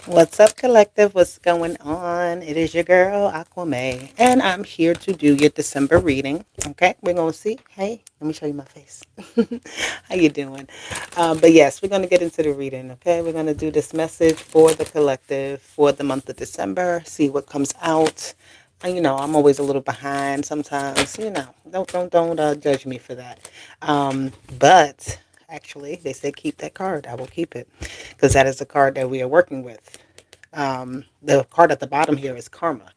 What's up, collective? What's going on? It is your girl, Aquame, and I'm here to do your December reading. Okay, we're gonna see. Hey, let me show you my face. How you doing? But yes, we're gonna get into the reading. Okay, we're gonna do this message for the collective for the month of December. See what comes out. And, I'm always a little behind sometimes. Don't judge me for that. But actually, they say keep that card. I will keep it because that is the card that we are working with. The card at the bottom here is karma,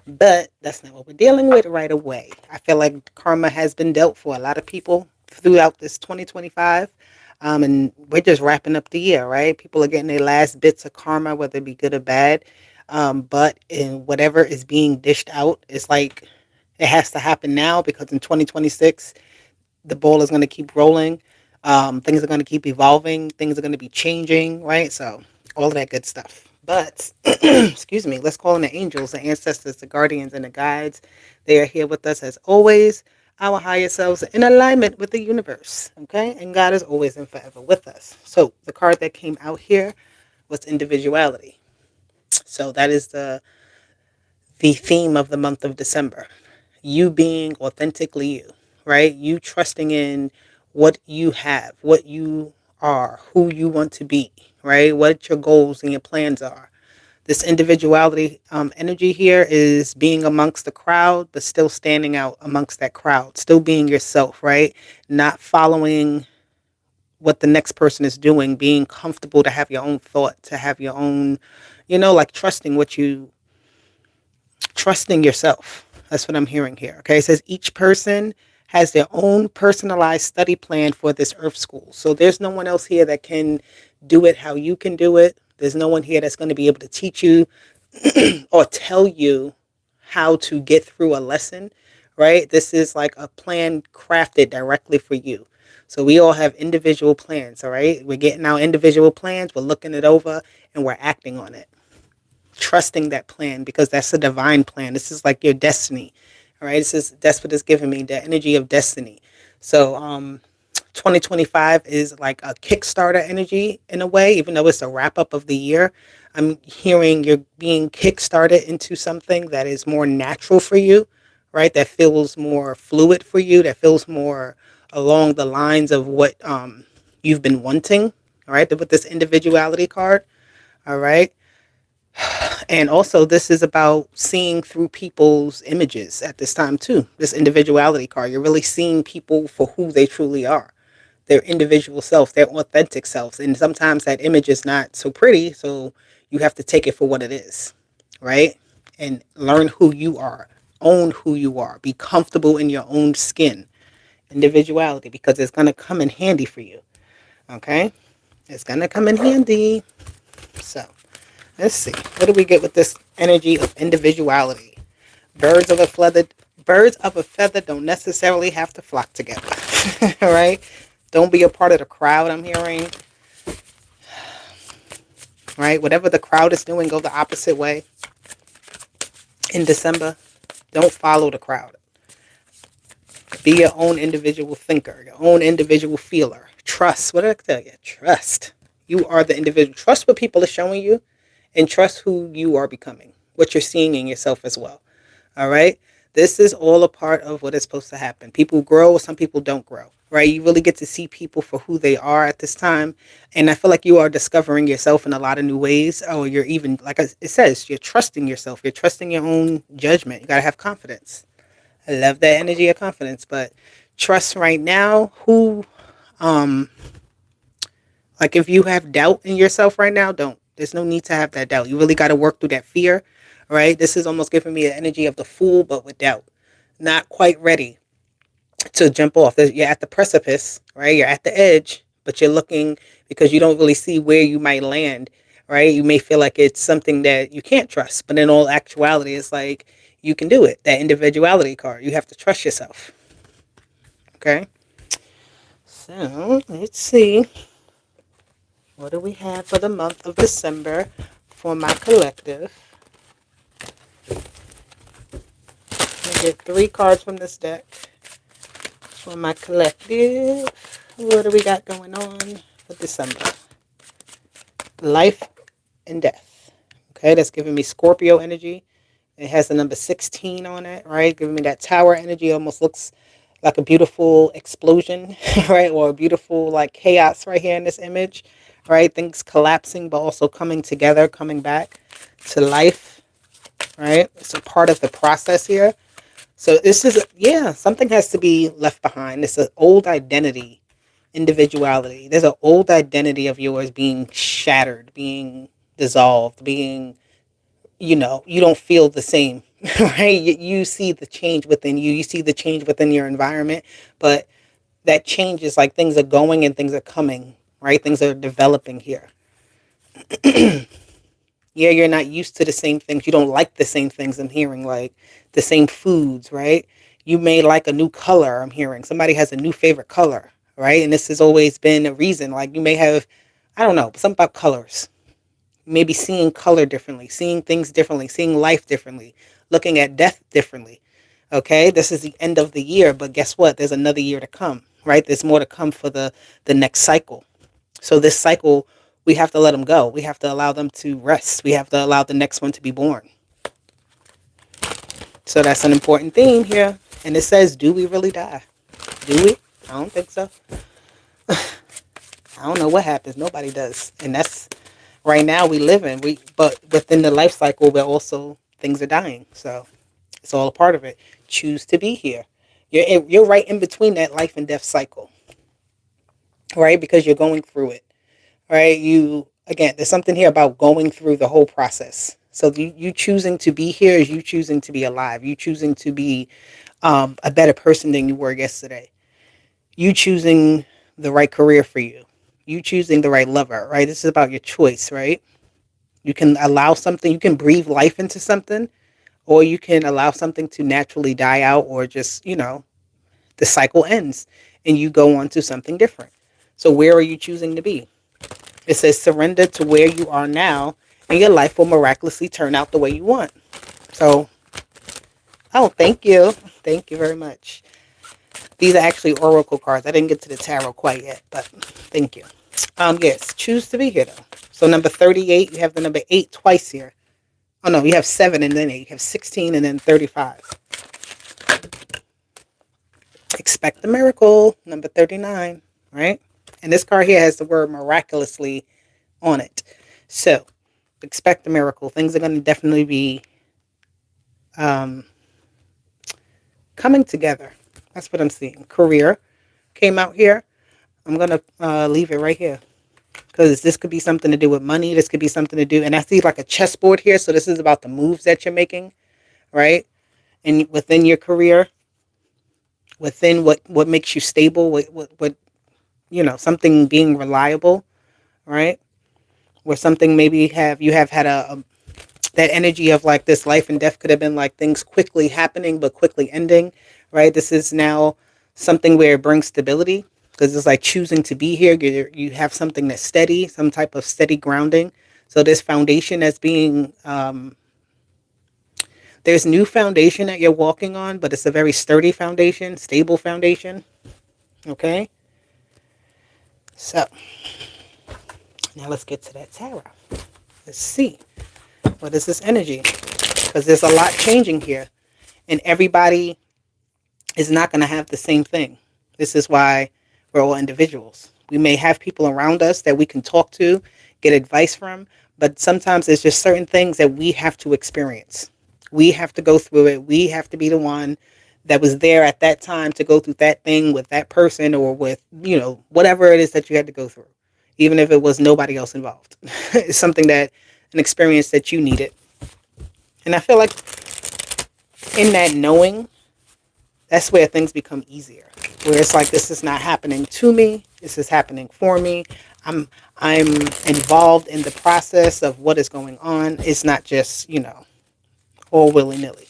but that's not what we're dealing with right away. I feel like karma has been dealt for a lot of people throughout this 2025. And we're just wrapping up the year, right? People are getting their last bits of karma, whether it be good or bad. But in whatever is being dished out, it's like it has to happen now because in 2026, the ball is going to keep rolling. Things are going to keep evolving. Things are going to be changing, right? So all of that good stuff. But excuse me, let's call in the angels, the ancestors, the guardians, and the guides. They are here with us as always. Our higher selves in alignment with the universe. Okay, and God is always and forever with us. So the card that came out here was individuality. So that is the theme of the month of December. You being authentically you, right? You trusting in what you have, what you are, who you want to be, right? What your goals and your plans are. This individuality energy here is being amongst the crowd, but still standing out amongst that crowd, still being yourself, right? Not following what the next person is doing, being comfortable to have your own thought, to have your own, like trusting yourself. That's what I'm hearing here. Okay. It says each person has their own personalized study plan for this Earth school. So there's no one else here that can do it how you can do it. There's no one here that's going to be able to teach you or tell you how to get through a lesson, right? This is like a plan crafted directly for you. So we all have individual plans, all right? We're getting our individual plans, we're looking it over, and we're acting on it, trusting that plan because that's a divine plan. This is like your destiny. All right. That's what it's giving me, the energy of destiny. So 2025 is like a Kickstarter energy in a way, even though it's a wrap up of the year. I'm hearing you're being kickstarted into something that is more natural for you, right? That feels more fluid for you, that feels more along the lines of what you've been wanting, all right? With this individuality card, all right? And also, this is about seeing through people's images at this time, too. This individuality card, you're really seeing people for who they truly are, their individual self, their authentic selves. And sometimes that image is not so pretty, so you have to take it for what it is, right? And learn who you are, own who you are, be comfortable in your own skin. Individuality, because it's going to come in handy for you, okay? It's going to come in handy. So, let's see. What do we get with this energy of individuality? Birds of a feather birds of a feather don't necessarily have to flock together. All right? Don't be a part of the crowd, I'm hearing. Right? Whatever the crowd is doing, go the opposite way in December. Don't follow the crowd. Be your own individual thinker, your own individual feeler. Trust. What did I tell you? Trust. You are the individual. Trust what people are showing you and trust who you are becoming, what you're seeing in yourself as well. All right. This is all a part of what is supposed to happen. People grow, some people don't grow, right? You really get to see people for who they are at this time. And I feel like you are discovering yourself in a lot of new ways. Or you're even, like it says, you're trusting yourself. You're trusting your own judgment. You got to have confidence. I love that energy of confidence. But trust right now um, like if you have doubt in yourself right now, don't. There's no need to have that doubt. You really got to work through that fear, right? This is almost giving me the energy of the fool, but with doubt. Not quite ready to jump off. You're at the precipice, right? You're at the edge, but you're looking because you don't really see where you might land, right? You may feel like it's something that you can't trust, but in all actuality, it's like you can do it. That individuality card. You have to trust yourself. Okay? So let's see. What do we have for the month of December for my collective? I get 3 cards from this deck for my collective. What do we got going on for December? Life and death. Okay, that's giving me Scorpio energy. It has the number 16 on it, right? Giving me that tower energy. Almost looks like a beautiful explosion, right? Or a beautiful like chaos right here in this image, right? Things collapsing, but also coming together, coming back to life, right? It's a part of the process here. So this is, yeah, something has to be left behind. It's an old identity, individuality. There's an old identity of yours being shattered, being dissolved, being, you don't feel the same, right? You see the change within you. You see the change within your environment, but that change is like things are going and things are coming, right? Things are developing here. Yeah, you're not used to the same things. You don't like the same things I'm hearing, like the same foods, right? You may like a new color, I'm hearing. Somebody has a new favorite color, right? And this has always been a reason. Like you may have, I don't know, something about colors. Maybe seeing color differently, seeing things differently, seeing life differently, looking at death differently. Okay, this is the end of the year, but guess what? There's another year to come, right? There's more to come for the next cycle. So this cycle, we have to let them go. We have to allow them to rest. We have to allow the next one to be born. So that's an important theme here. And it says, do we really die? Do we? I don't think so. I don't know what happens. Nobody does. And that's right now we live in. But within the life cycle, we're also things are dying. So it's all a part of it. Choose to be here. You're right in between that life and death cycle, right? Because you're going through it, right? Again, there's something here about going through the whole process. So you choosing to be here is you choosing to be alive. You choosing to be a better person than you were yesterday. You choosing the right career for you. You choosing the right lover, right? This is about your choice, right? You can allow something, you can breathe life into something, or you can allow something to naturally die out, or just, the cycle ends and you go on to something different. So where are you choosing to be? It says surrender to where you are now and your life will miraculously turn out the way you want. So, oh, thank you. Thank you very much. These are actually oracle cards. I didn't get to the tarot quite yet, but thank you. Yes, choose to be here though. So number 38, you have the number 8 twice here. Oh no, you have 7 and then 8. You have 16 and then 35. Expect the miracle, number 39, right? And this card here has the word miraculously on it. So, expect the miracle. Things are going to definitely be um, coming together. That's what I'm seeing. Career came out here. I'm going to leave it right here. Because this could be something to do with money. This could be something to do. And I see like a chessboard here. So, this is about the moves that you're making, right? And within your career, within what makes you stable, what something being reliable, right? Where something maybe you have had a that energy of like this life and death could have been like things quickly happening but quickly ending, right? This is now something where it brings stability because it's like choosing to be here. You have something that's steady, some type of steady grounding. So this foundation that's being there's new foundation that you're walking on, but it's a very sturdy foundation, stable foundation. Okay. So now let's get to that tarot. Let's see. What is this energy? Because there's a lot changing here. And everybody is not going to have the same thing. This is why we're all individuals. We may have people around us that we can talk to, get advice from, but sometimes there's just certain things that we have to experience. We have to go through it. We have to be the one that was there at that time to go through that thing with that person or with, whatever it is that you had to go through, even if it was nobody else involved. It's something an experience that you needed. And I feel like in that knowing, that's where things become easier. Where it's like, this is not happening to me. This is happening for me. I'm involved in the process of what is going on. It's not just, all willy-nilly.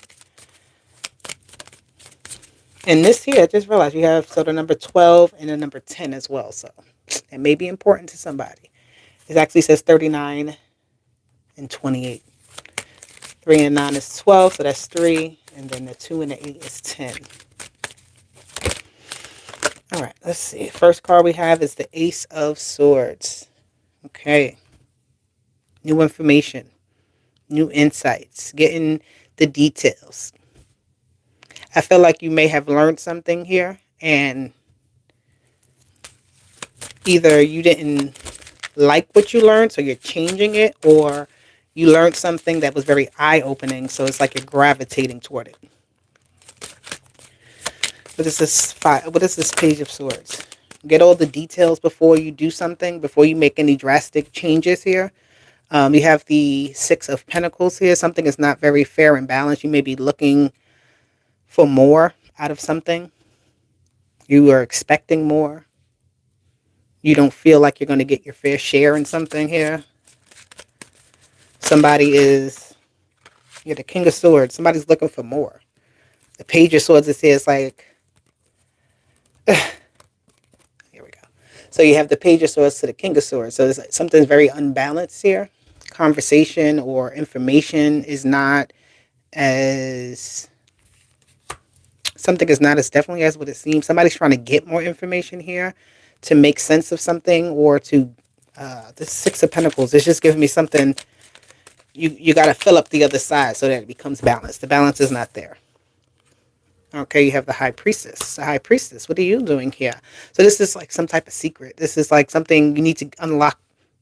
And this here, I just realized you have the number 12 and the number 10 as well. So it may be important to somebody. It actually says 39 and 28. 3 and 9 is 12, so that's 3. And then the 2 and the 8 is 10. All right, let's see. First card we have is the Ace of Swords. Okay. New information. new insights, getting the details. I feel like you may have learned something here, and either you didn't like what you learned, so you're changing it, or you learned something that was very eye-opening, so it's like you're gravitating toward it. What is this Page of Swords? Get all the details before you do something, before you make any drastic changes here. You have the Six of Pentacles here. Something is not very fair and balanced. You may be looking for more out of something. You are expecting more. You don't feel like you're going to get your fair share in something here. Somebody is, you're the King of Swords. Somebody's looking for more. The Page of Swords, it says like, here we go. So you have the Page of Swords to the King of Swords. So there's something's very unbalanced here. Conversation or information is not as, something is not as definitely as what it seems. Somebody's trying to get more information here to make sense of something, or to, the Six of Pentacles. It's just giving me something, you got to fill up the other side so that it becomes balanced. The balance is not there. Okay, you have the High Priestess. The High Priestess, what are you doing here? So this is like some type of secret. This is like something you need to unlock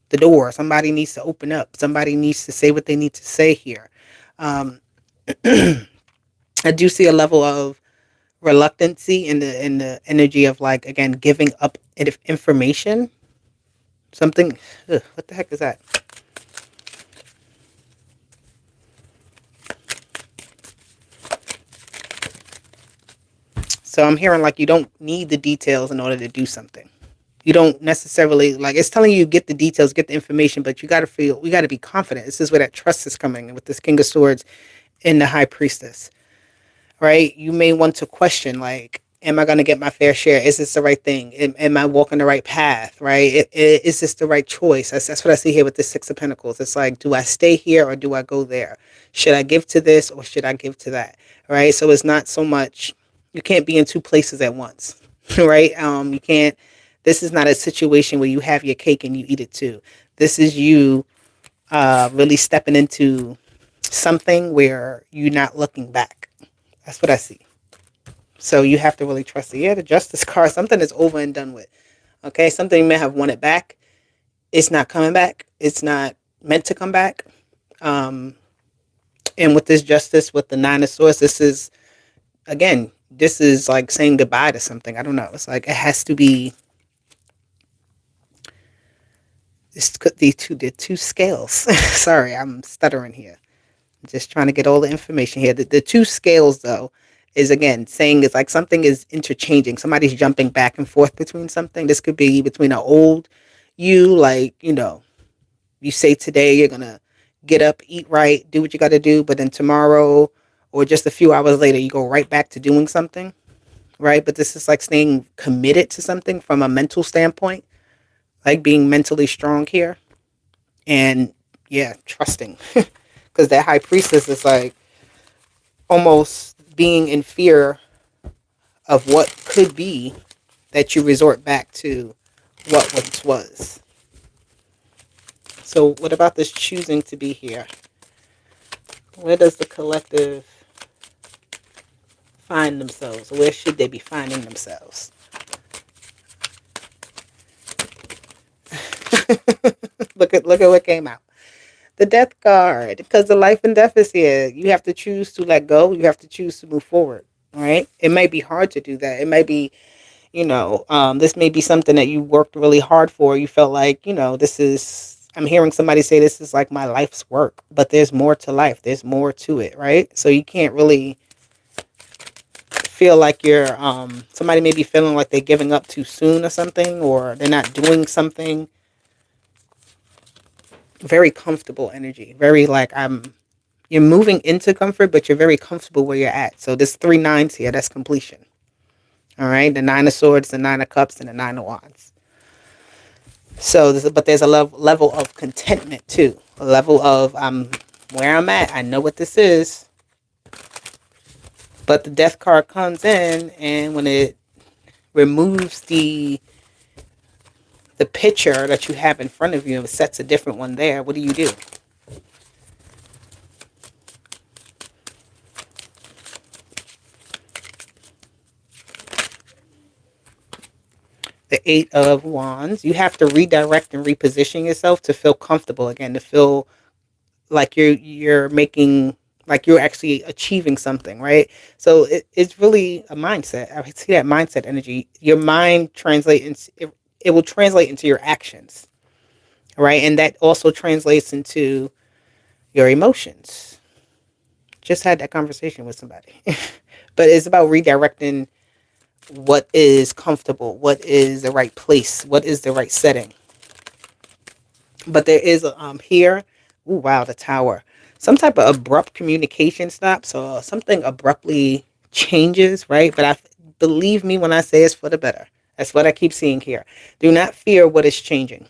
the door. Somebody needs to open up. Somebody needs to say what they need to say here. I do see a level of reluctancy in the energy of, like, again, giving up information. Something, what the heck is that? So I'm hearing like you don't need the details in order to do something. You don't necessarily, like, it's telling you get the details, get the information, but you got to be confident. This is where that trust is coming in with this King of Swords and the High Priestess, right? You may want to question, like, am I going to get my fair share? Is this the right thing? Am I walking the right path, right? Is this the right choice? That's what I see here with the Six of Pentacles. It's like, do I stay here or do I go there? Should I give to this or should I give to that, right? So it's not so much, you can't be in two places at once, right? You can't, this is not a situation where you have your cake and you eat it too. This is you really stepping into something where you're not looking back. That's what I see. So you have to really trust it. Yeah, the Justice card, something is over and done with. Okay, something you may have wanted back. It's not coming back. It's not meant to come back. And with this Justice, with the Nine of Swords, this is, again, this is like saying goodbye to something. I don't know. It's like it has to be. This could be the two scales. Sorry, I'm stuttering here. I'm just trying to get all the information here. The two scales, though, is, again, saying it's like something is interchanging. Somebody's jumping back and forth between something. This could be between an old you, like, you say today you're going to get up, eat right, do what you got to do, but then tomorrow or just a few hours later, you go right back to doing something, right? But this is like staying committed to something from a mental standpoint, like being mentally strong here. And, yeah, trusting. Because that High Priestess is like almost being in fear of what could be, that you resort back to what once was. So what about this choosing to be here? Where does the collective find themselves? Where should they be finding themselves? Look at what came out. The Death card, because the life and death is here. You have to choose to let go. You have to choose to move forward. All right. It might be hard to do that. It might be, this may be something that you worked really hard for. You felt like, this is, I'm hearing somebody say this is like my life's work, but there's more to life. There's more to it. Right. So you can't really feel like you're, somebody may be feeling like they're giving up too soon or something, or they're not doing something. Very comfortable energy. Very like you're moving into comfort, but you're very comfortable where you're at. So there's 3 nines here. That's completion. All right. The Nine of Swords, the Nine of Cups, and the Nine of Wands. So, but there's a level of contentment too. A level of where I'm at. I know what this is. But the Death card comes in, and when it removes the picture that you have in front of you, it sets a different one there. What do you do? The Eight of Wands. You have to redirect and reposition yourself to feel comfortable again, to feel like you're making, like you're actually achieving something, right? So it's really a mindset. I see that mindset energy. Your mind translates, it will translate into your actions, right? And that also translates into your emotions. Just had that conversation with somebody. But it's about redirecting what is comfortable, what is the right place, what is the right setting. But there is here, ooh, wow, the Tower. Some type of abrupt communication stop. So something abruptly changes, right? But believe me when I say it's for the better. That's what I keep seeing here. Do not fear what is changing.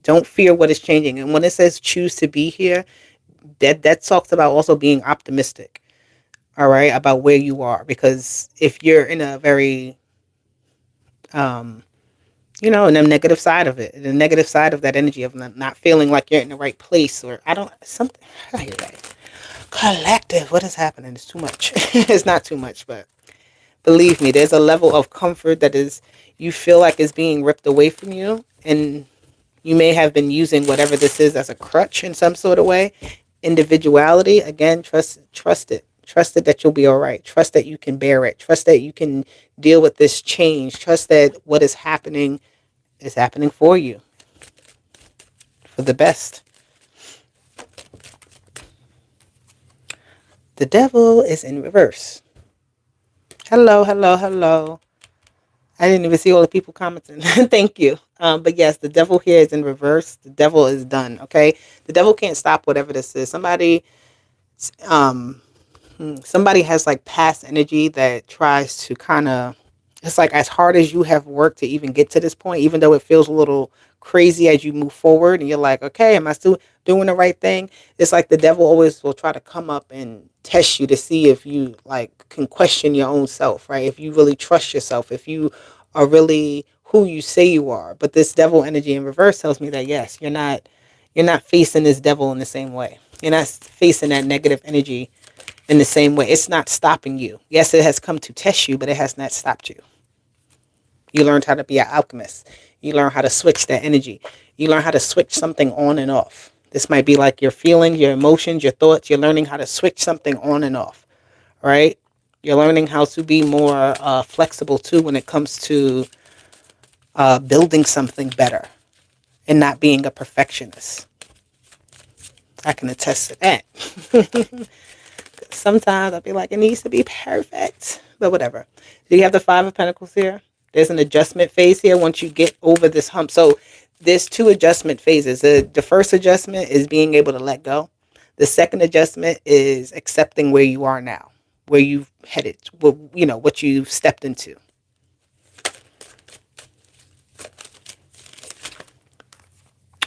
Don't fear what is changing. And when it says choose to be here, that talks about also being optimistic. All right, about where you are, because if you're in a very um in the negative side of it, the negative side of that energy of not feeling like you're in the right place, or I don't something. I hear that collective. What is happening? It's too much. It's not too much, but believe me, there's a level of comfort that is you feel like is being ripped away from you, and you may have been using whatever this is as a crutch in some sort of way. Individuality, again, trust it. Trust it that you'll be all right. Trust that you can bear it. Trust that you can deal with this change. Trust that what is happening for you, for the best. The Devil is in reverse. Hello, hello, hello. I didn't even see all the people commenting. Thank you. But yes, the Devil here is in reverse. The Devil is done. Okay, the Devil can't stop whatever this is. Um, somebody has like past energy that tries to kind of, it's like as hard as you have worked to even get to this point, even though it feels a little crazy as you move forward and you're like, okay, am I still doing the right thing? It's like the devil always will try to come up and test you to see if you like can question your own self, right? If you really trust yourself, if you are really who you say you are. But this devil energy in reverse tells me that yes, you're not facing this devil in the same way. You're not facing that negative energy in the same way. It's not stopping you. Yes, it has come to test you, but it has not stopped you. You learned how to be an alchemist. You learn how to switch that energy. You learn how to switch something on and off. This might be like your feelings, your emotions, your thoughts. You're learning how to switch something on and off, right? You're learning how to be more flexible too when it comes to building something better and not being a perfectionist. I can attest to that. Sometimes I'll be like, it needs to be perfect, but whatever. Do you have the Five of Pentacles here? There's an adjustment phase here once you get over this hump. So there's two adjustment phases. The first adjustment is being able to let go. The second adjustment is accepting where you are now, where you've headed, what you've stepped into.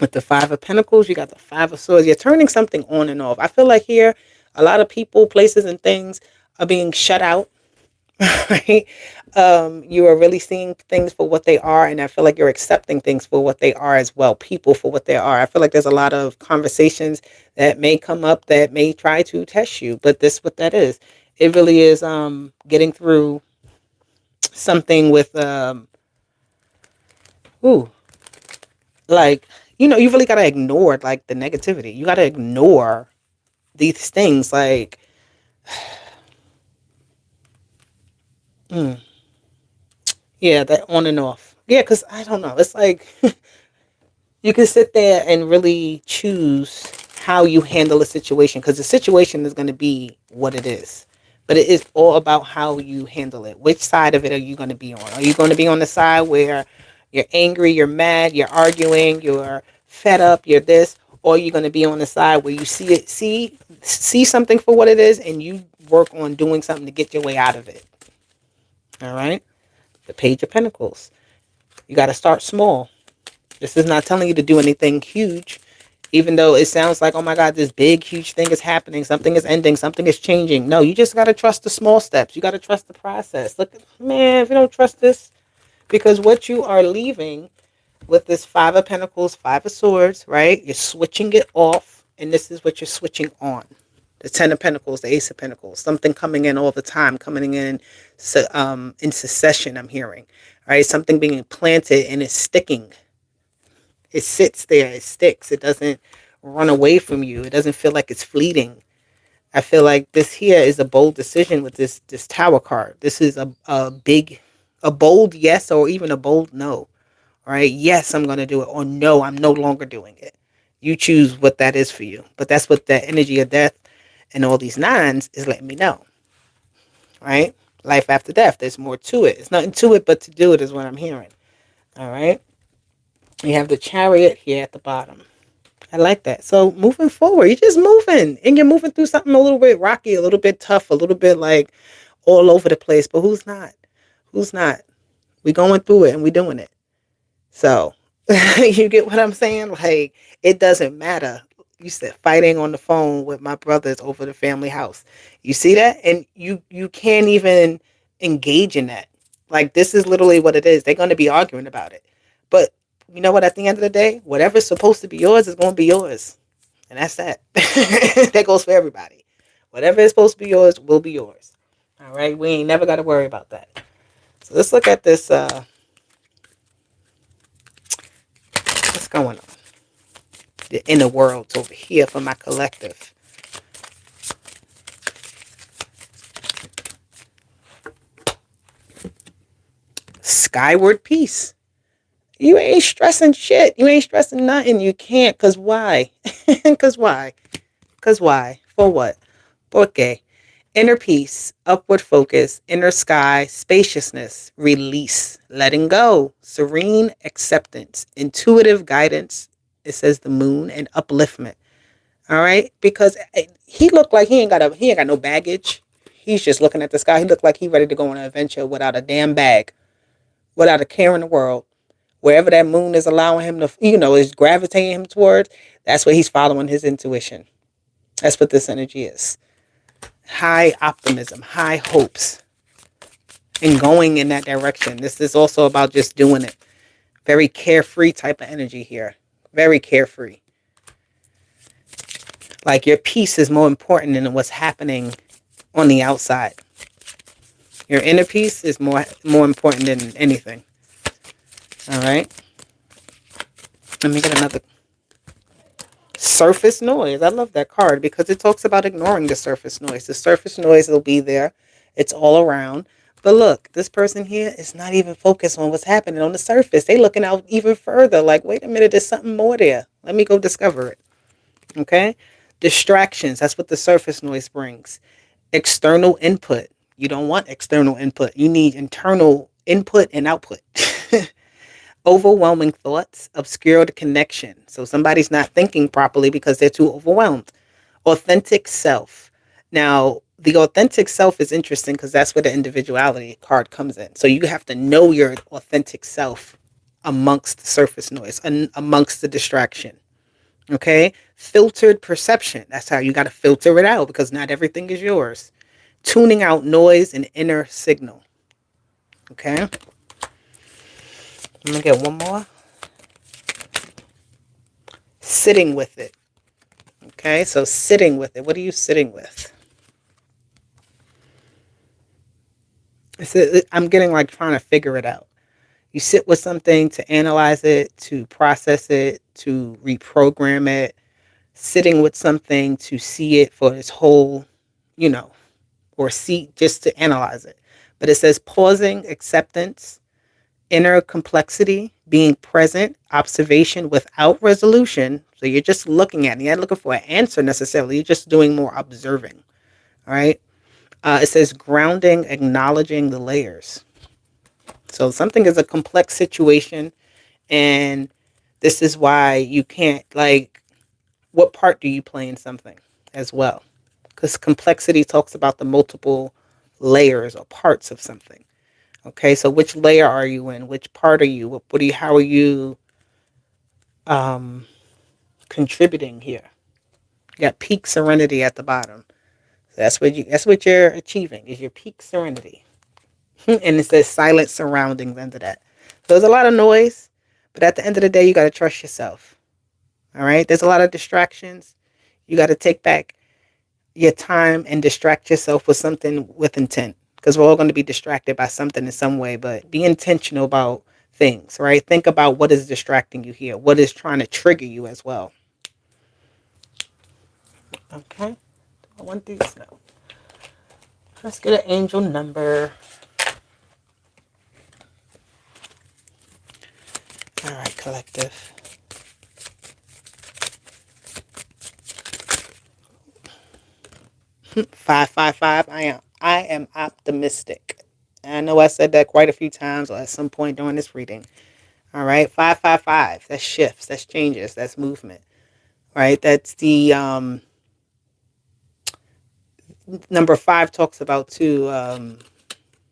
With the Five of Pentacles, you got the Five of Swords. You're turning something on and off. I feel like here, a lot of people, places, and things are being shut out. Right? You are really seeing things for what they are, and I feel like you're accepting things for what they are as well. People for what they are. I feel like there's a lot of conversations that may come up that may try to test you, but this what that is. It really is getting through something with ooh, like you really gotta ignore like the negativity. You gotta ignore these things like yeah, that on and off. Yeah, because I don't know. It's like you can sit there and really choose how you handle a situation because the situation is going to be what it is. But it is all about how you handle it. Which side of it are you going to be on? Are you going to be on the side where you're angry, you're mad, you're arguing, you're fed up, you're this, or are you going to be on the side where you see something for what it is and you work on doing something to get your way out of it? All right? The Page of Pentacles. You got to start small. This is not telling you to do anything huge, even though it sounds like, oh my God, this big, huge thing is happening. Something is ending. Something is changing. No, you just got to trust the small steps. You got to trust the process. Look, man, if you don't trust this, because what you are leaving with this Five of Pentacles, Five of Swords, right? You're switching it off, and this is what you're switching on. The Ten of Pentacles, the Ace of Pentacles, something coming in all the time, coming in succession, I'm hearing. right? Something being planted and it's sticking. It sits there, it sticks. It doesn't run away from you. It doesn't feel like it's fleeting. I feel like this here is a bold decision with this tower card. This is a bold yes or even a bold no. Right? Yes, I'm going to do it, or no, I'm no longer doing it. You choose what that is for you. But that's what that energy of death and all these nines is letting me know. Right? Life after death. There's more to it. It's nothing to it but to do it is what I'm hearing. All right. You have the chariot here at the bottom. I like that. So moving forward, you're just moving and you're moving through something a little bit rocky, a little bit tough, a little bit like all over the place. But who's not? Who's not? We going through it and we doing it. So you get what I'm saying? Like it doesn't matter. You said fighting on the phone with my brothers over the family house. You see that? And you can't even engage in that. Like this is literally what it is. They're going to be arguing about it. But you know what? At the end of the day, whatever's supposed to be yours is going to be yours. And that's that. That goes for everybody. Whatever is supposed to be yours will be yours. All right? We ain't never got to worry about that. So let's look at this. What's going on? The inner worlds over here for my collective. Skyward peace. You ain't stressing shit. You ain't stressing nothing. You can't. Because why? Because why? Because why? For what? Porque. Inner peace, upward focus, inner sky, spaciousness, release, letting go, serene acceptance, intuitive guidance. It says the moon and upliftment. All right, because he looked like he ain't got no baggage. He's just looking at the sky. He looked like he ready to go on an adventure without a damn bag, without a care in the world. Wherever that moon is allowing him to, is gravitating him towards, that's where he's following his intuition. That's what this energy is. High optimism, high hopes, and going in that direction. This is also about just doing it. Very carefree type of energy here. Very carefree. Like your peace is more important than what's happening on the outside. Your inner peace is more important than anything. All right. Let me get another. Surface noise. I love that card because it talks about ignoring the surface noise. The surface noise will be there. It's all around. But look, this person here is not even focused on what's happening on the surface. They looking out even further. Like, wait a minute, there's something more there. Let me go discover it. Okay? Distractions. That's what the surface noise brings. External input. You don't want external input. You need internal input and output. Overwhelming thoughts obscure the connection. So somebody's not thinking properly because they're too overwhelmed. Authentic self. Now, the authentic self is interesting because that's where the individuality card comes in. So you have to know your authentic self amongst the surface noise and amongst the distraction. Okay? Filtered perception. That's how you got to filter it out because not everything is yours. Tuning out noise and inner signal. Okay? I'm going to get one more. Sitting with it. Okay, so sitting with it. What are you sitting with? I'm getting like trying to figure it out. You sit with something to analyze it, to process it, to reprogram it. Sitting with something to see it for its whole, or see just to analyze it. But it says pausing, acceptance, inner complexity, being present, observation without resolution. So you're just looking at it. You're not looking for an answer necessarily. You're just doing more observing. All right. It says grounding, acknowledging the layers. So something is a complex situation. And this is why you can't, like, what part do you play in something as well? Because complexity talks about the multiple layers or parts of something. Okay, so which layer are you in? Which part are you? How are you contributing here? You got peak serenity at the bottom. So that's what you're achieving is your peak serenity. And it says silent surroundings under that. So there's a lot of noise, but at the end of the day, you got to trust yourself. All right, there's a lot of distractions. You got to take back your time and distract yourself with something with intent. because we're all going to be distracted by something in some way, but be intentional about things, right? Think about what is distracting you here, what is trying to trigger you as well. Okay, I want these now. Let's get an angel number. All right, collective. Five, five, five. I am optimistic. I know I said that quite a few times or at some point during this reading. All right, 555. That's shifts. That's changes. That's movement. Right. That's the number 5 talks about too.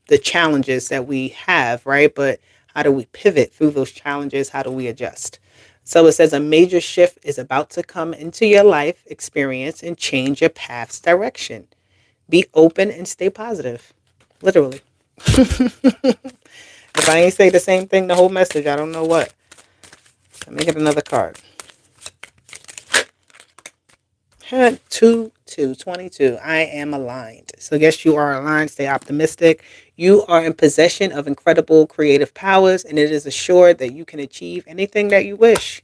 The challenges that we have, right? But how do we pivot through those challenges? How do we adjust? So it says a major shift is about to come into your life experience and change your path's direction. Be open and stay positive. Literally. If I ain't say the same thing the whole message, I don't know what. Let me get another card. 22. I am aligned. So yes, you are aligned. Stay optimistic. You are in possession of incredible creative powers, and it is assured that you can achieve anything that you wish.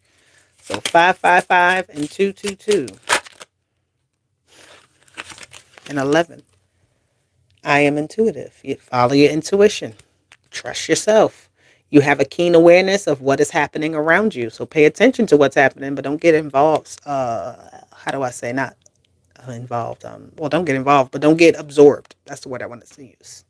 So 555 and 222 and 11. I am intuitive. You follow your intuition. Trust yourself. You have a keen awareness of what is happening around you. So pay attention to what's happening, but don't get involved. How do I say not involved? Well, don't get involved, but don't get absorbed. That's the word I wanted to use.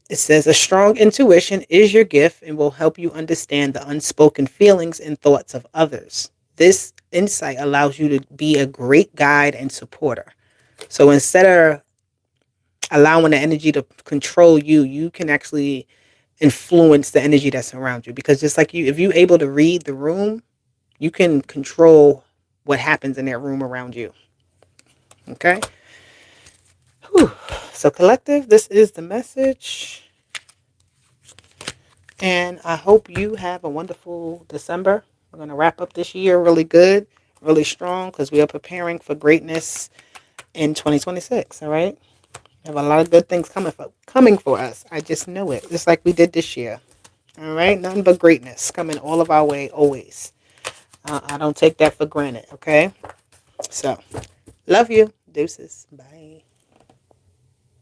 It says a strong intuition is your gift and will help you understand the unspoken feelings and thoughts of others. This insight allows you to be a great guide and supporter. So instead of allowing the energy to control you, you can actually influence the energy that's around you. Because just like you, if you're able to read the room, you can control what happens in that room around you. Okay? Whew. So collective, this is the message. And I hope you have a wonderful December. We're going to wrap up this year really good, really strong, because we are preparing for greatness in 2026. All right? We have a lot of good things coming for us. I just know it, just like we did this year. All right? Nothing but greatness coming all of our way, always. I don't take that for granted, okay? So, love you. Deuces. Bye.